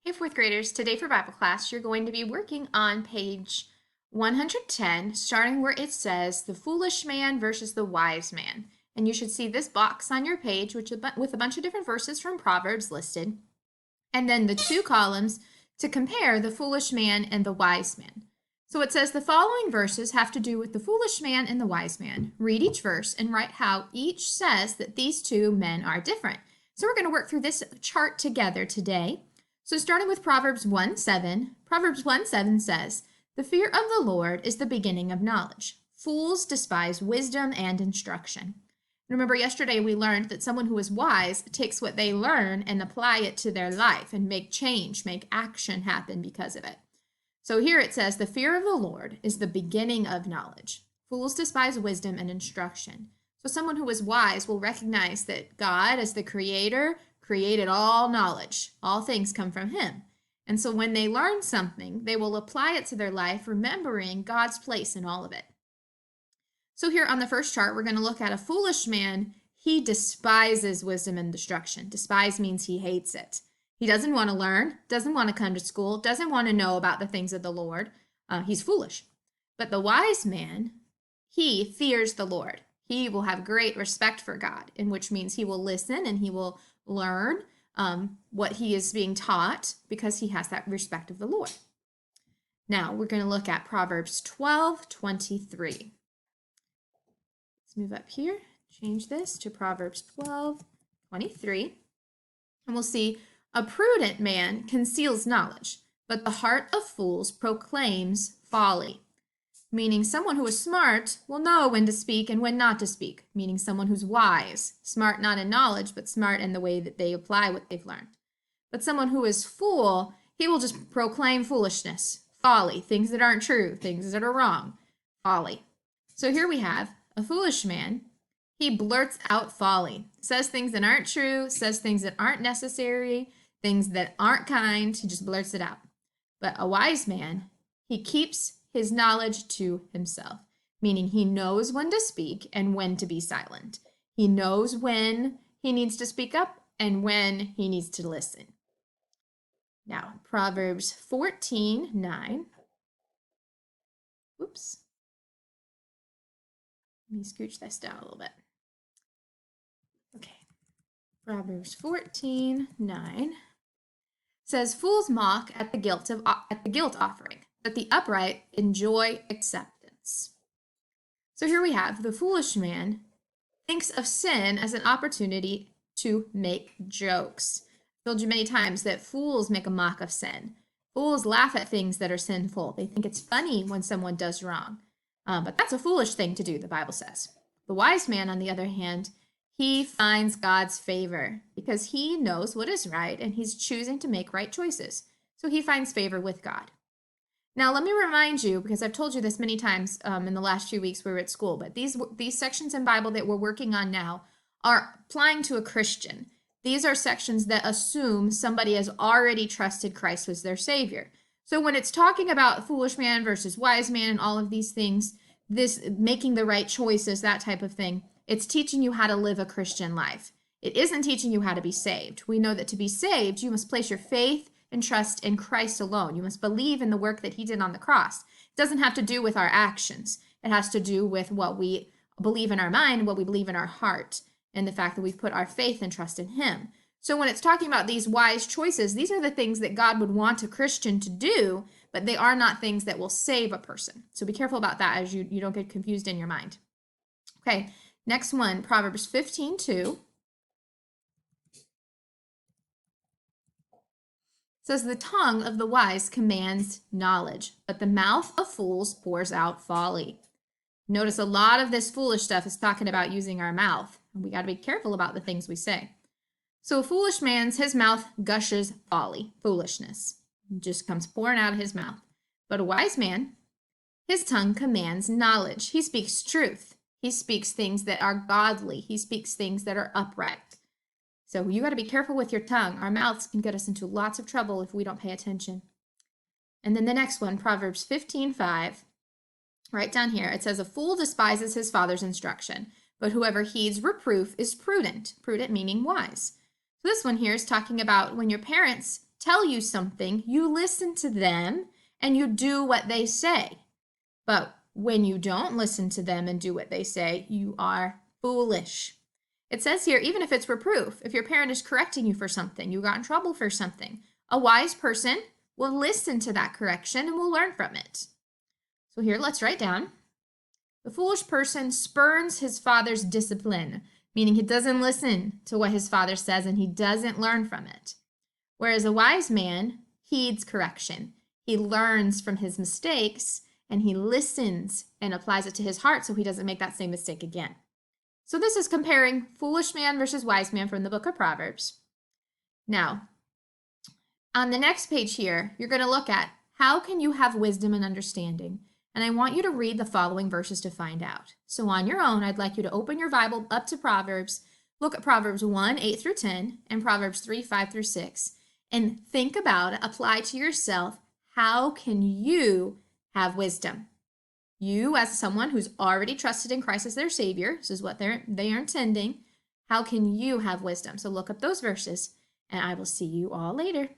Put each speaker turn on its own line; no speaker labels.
Hey, fourth graders, today for Bible class, you're going to be working on page 110, starting where it says the foolish man versus the wise man. And you should see this box on your page, with a bunch of different verses from Proverbs listed, and then the two columns to compare the foolish man and the wise man. So it says the following verses have to do with the foolish man and the wise man. Read each verse and write how each says that these two men are different. So we're going to work through this chart together today. So starting with Proverbs 1:7, Proverbs 1:7 says, "The fear of the Lord is the beginning of knowledge. Fools despise wisdom and instruction." Remember, yesterday we learned that someone who is wise takes what they learn and apply it to their life and make change, make action happen because of it. So here it says, the fear of the Lord is the beginning of knowledge. Fools despise wisdom and instruction. So someone who is wise will recognize that God, as the creator, created all knowledge. All things come from him. And so when they learn something, they will apply it to their life, remembering God's place in all of it. So here on the first chart, we're going to look at a foolish man. He despises wisdom and instruction. Despise means he hates it. He doesn't want to learn, doesn't want to come to school, doesn't want to know about the things of the Lord. He's foolish. But the wise man, he fears the Lord. He will have great respect for God, in which means he will listen and he will learn what he is being taught because he has that respect of the Lord. Now we're going to look at Proverbs 12:23. Let's move up here, change this to Proverbs 12:23, and we'll see a prudent man conceals knowledge, but the heart of fools proclaims folly. Meaning someone who is smart will know when to speak and when not to speak. Meaning someone who's wise. Smart not in knowledge, but smart in the way that they apply what they've learned. But someone who is fool, he will just proclaim foolishness, folly, things that aren't true, things that are wrong, folly. So here we have a foolish man. He blurts out folly, says things that aren't true, says things that aren't necessary, things that aren't kind. He just blurts it out. But a wise man, he keeps his knowledge to himself, meaning he knows when to speak and when to be silent. He knows when he needs to speak up and when he needs to listen. Now, Proverbs 14:9. Whoops. Let me scooch this down a little bit. Okay. Proverbs 14:9 says, "Fools mock at the guilt offering, but the upright enjoy acceptance." So here we have the foolish man thinks of sin as an opportunity to make jokes. I've told you many times that fools make a mock of sin. Fools laugh at things that are sinful. They think it's funny when someone does wrong. But that's a foolish thing to do, the Bible says. The wise man, on the other hand, he finds God's favor because he knows what is right and he's choosing to make right choices. So he finds favor with God. Now, let me remind you, because I've told you this many times in the last few weeks we were at school, but these sections in Bible that we're working on now are applying to a Christian. These are sections that assume somebody has already trusted Christ as their Savior. So when it's talking about foolish man versus wise man and all of these things, this making the right choices, that type of thing, it's teaching you how to live a Christian life. It isn't teaching you how to be saved. We know that to be saved, you must place your faith and trust in Christ alone. You must believe in the work that he did on the cross. It doesn't have to do with our actions. It has to do with what we believe in our mind, what we believe in our heart, and the fact that we've put our faith and trust in him. So when it's talking about these wise choices, these are the things that God would want a Christian to do, but they are not things that will save a person. So be careful about that as you don't get confused in your mind. Okay, next one, Proverbs 15:2. Says, "The tongue of the wise commands knowledge, but the mouth of fools pours out folly." Notice a lot of this foolish stuff is talking about using our mouth. We got to be careful about the things we say. So a foolish man's, his mouth gushes folly, foolishness. It just comes pouring out of his mouth. But a wise man, his tongue commands knowledge. He speaks truth. He speaks things that are godly. He speaks things that are upright. So you got to be careful with your tongue. Our mouths can get us into lots of trouble if we don't pay attention. And then the next one, Proverbs 15:5, right down here, it says, "A fool despises his father's instruction, but whoever heeds reproof is prudent." Prudent meaning wise. So this one here is talking about when your parents tell you something, you listen to them and you do what they say. But when you don't listen to them and do what they say, you are foolish. It says here, even if it's reproof, if your parent is correcting you for something, you got in trouble for something, a wise person will listen to that correction and will learn from it. So here, let's write down. The foolish person spurns his father's discipline, meaning he doesn't listen to what his father says and he doesn't learn from it. Whereas a wise man heeds correction. He learns from his mistakes and he listens and applies it to his heart so he doesn't make that same mistake again. So this is comparing foolish man versus wise man from the book of Proverbs. Now, on the next page here, you're going to look at how can you have wisdom and understanding? And I want you to read the following verses to find out. So on your own, I'd like you to open your Bible up to Proverbs, look at Proverbs 1, 8 through 10, and Proverbs 3, 5 through 6, and think about it, apply to yourself, how can you have wisdom? You, as someone who's already trusted in Christ as their Savior, this is what they are intending, how can you have wisdom? So look up those verses, and I will see you all later.